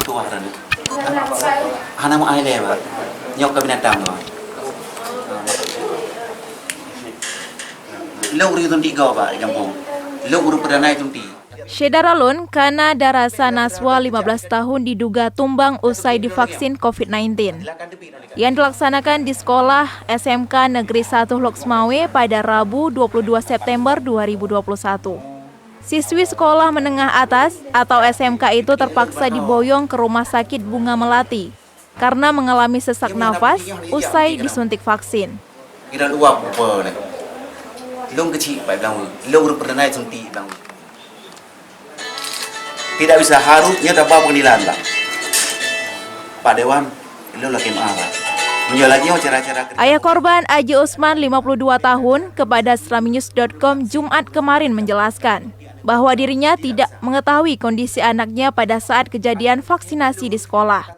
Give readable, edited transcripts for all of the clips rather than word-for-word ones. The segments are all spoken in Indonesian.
tua ran. Hana mo ay leba. Nyok ka binatang mo. Lo uri tunti go ba kampung. Lo uri perdana tunti. Shedaralun, Kana Darasa Naswa 15 tahun diduga tumbang usai divaksin COVID-19. Yang dilaksanakan di sekolah SMK Negeri 1 Loksmawe pada Rabu 22 September 2021. Siswi sekolah menengah atas atau SMK itu terpaksa diboyong ke Rumah Sakit Bunga Melati karena mengalami sesak nafas usai disuntik vaksin. Kira uap apa ni? Long kecil pak bilang, lo uri perdana tunti bilang. Tidak bisa harusnya dapat pengadilan bang. Pak Dewan, lo lagi marah. Menjualnya cara-cara. Ayah korban Aji Usman 52 tahun kepada slaminews.com Jumat kemarin menjelaskan bahwa dirinya tidak mengetahui kondisi anaknya pada saat kejadian vaksinasi di sekolah.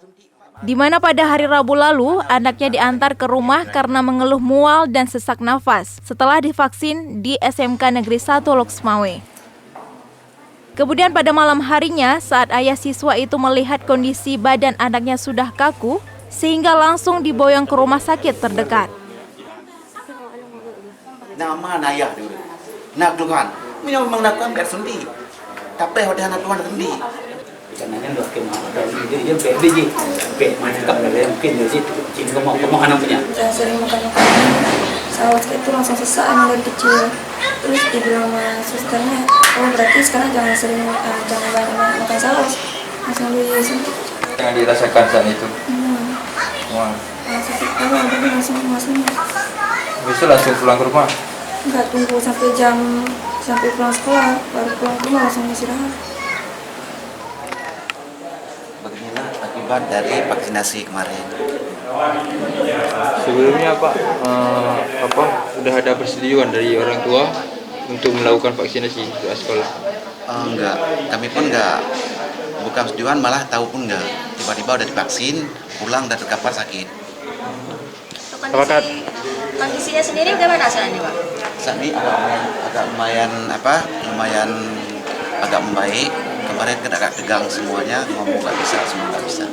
Di mana pada hari Rabu lalu anaknya diantar ke rumah karena mengeluh mual dan sesak nafas setelah divaksin di SMK Negeri 1 Loksmawe. Kemudian pada malam harinya saat ayah siswa itu melihat kondisi badan anaknya sudah kaku sehingga langsung diboyong ke rumah sakit terdekat. Nama ayah dulu. Nak Tuhan, memang nak Tuhan bersendi. Tapi hoda nak Tuhan sendi. Karena kan dok kemana dia biji mantap dari mungkin dari situ cinta mau anak punya. Saya sering makan sawat itu langsung sesak emang dari kecil. Terus dibilang sama susternya, oh berarti sekarang jangan banyak makan saus, langsung disuntik. Yang dirasakan saat itu. Wah. Langsung masuk. Besok langsung pulang ke rumah. Enggak tunggu sampai pulang sekolah, baru pulang ke rumah langsung istirahat. Beginilah akibat dari vaksinasi kemarin. Sebelumnya Pak, sudah ada persetujuan dari orang tua untuk melakukan vaksinasi di sekolah? Enggak, kami pun enggak. Bukan persetujuan, malah tahu pun enggak. Tiba-tiba udah divaksin, pulang dan terkapar sakit. Kondisinya sendiri bagaimana saat ini, Pak? Saat ini agak lumayan agak membaik. Kemarin agak tegang semuanya, ngomong nggak bisa, semua nggak bisa.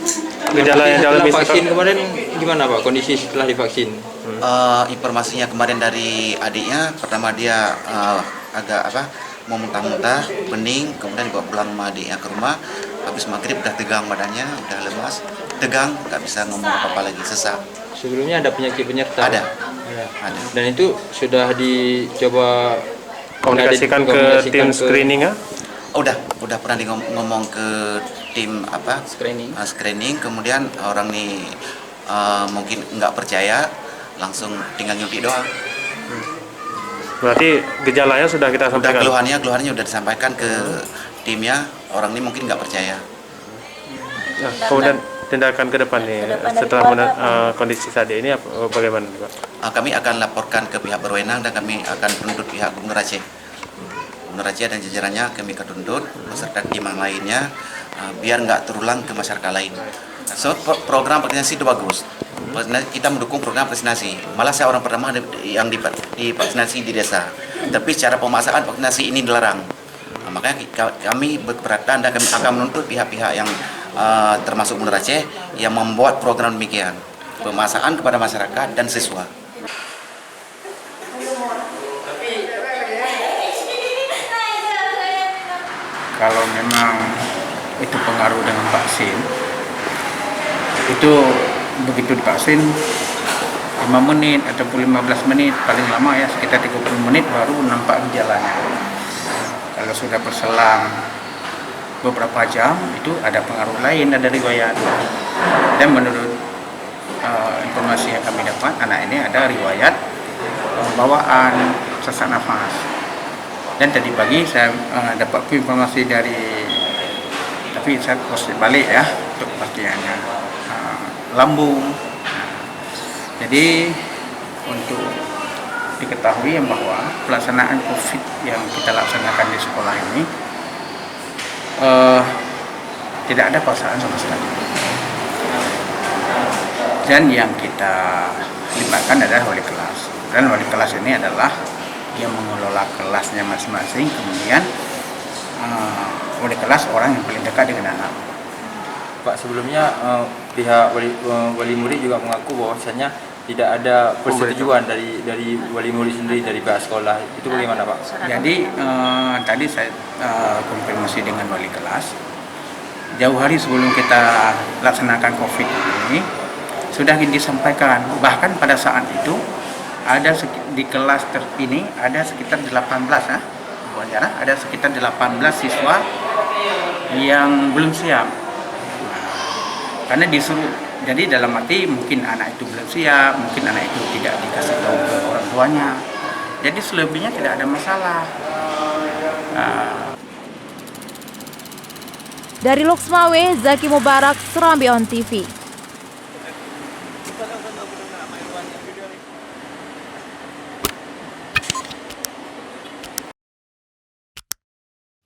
Gejala yang dalam vaksin kemarin gimana Pak, kondisi setelah divaksin? Informasinya kemarin dari adiknya, pertama dia mau muntah-muntah, pening, kemudian dibawa pulang sama adiknya ke rumah. Habis maghrib udah tegang badannya, udah lemas, tegang, nggak bisa ngomong apa-apa lagi, sesak. Sebelumnya ada penyakit penyerta? Ada. Dan itu sudah dicoba komunikasikan ke tim screening ya? Udah pernah ngomong ke tim screening, kemudian orang nih mungkin nggak percaya, langsung tinggal nyuntik doang. Berarti gejalanya sudah kita sampaikan? Keluhannya udah disampaikan ke timnya, orang ini mungkin nggak percaya. Nah, kemudian tindakan ke depan nih, setelah kondisi saat ini bagaimana Pak? Kami akan laporkan ke pihak berwenang dan kami akan menuntut pihak Gubernur Aceh. Gubernur Aceh dan jajarannya kami akan tuntut beserta tim yang lainnya biar nggak terulang ke masyarakat lain. So program vaksinasi itu bagus. Kita mendukung program vaksinasi. Malah saya orang pertama yang divaksinasi di desa. Tapi secara pemasakan vaksinasi ini dilarang. Makanya kami berkeberatan dan kami akan menuntut pihak-pihak yang termasuk Gubernur Aceh yang membuat program demikian. Pemasakan kepada masyarakat dan siswa. Kalau memang itu pengaruh dengan vaksin, itu begitu divaksin 5 menit ataupun 15 menit, paling lama ya sekitar 30 menit baru nampak gejalanya. Kalau sudah berselang beberapa jam, itu ada pengaruh lain, ada riwayat. Dan menurut informasi yang kami dapat, anak ini ada riwayat bawaan sesak nafas. Dan tadi pagi saya dapat informasi dari, tapi saya cross balik ya untuk kepastiannya, lambung. Jadi untuk diketahui bahwa pelaksanaan COVID yang kita laksanakan di sekolah ini tidak ada paksaan sama sekali. Dan yang kita libatkan adalah wali kelas. Dan wali kelas ini adalah yang mengelola kelasnya masing-masing, kemudian wali kelas orang yang paling dekat dengan anak. Pak, sebelumnya pihak wali murid juga mengaku bahwasanya tidak ada persetujuan dari wali murid sendiri, dari pihak sekolah. Itu bagaimana, Pak? Jadi tadi saya konfirmasi dengan wali kelas. Jauh hari sebelum kita laksanakan COVID ini sudah disampaikan, bahkan pada saat itu ada di kelas ini ada sekitar 18 ada sekitar 18 siswa yang belum siap. Karena disuruh, jadi dalam arti mungkin anak itu belum siap, mungkin anak itu tidak dikasih tahu ke orang tuanya. Jadi selebihnya tidak ada masalah. Dari Loksmawe, Zaki Mubarak, Serambi On TV.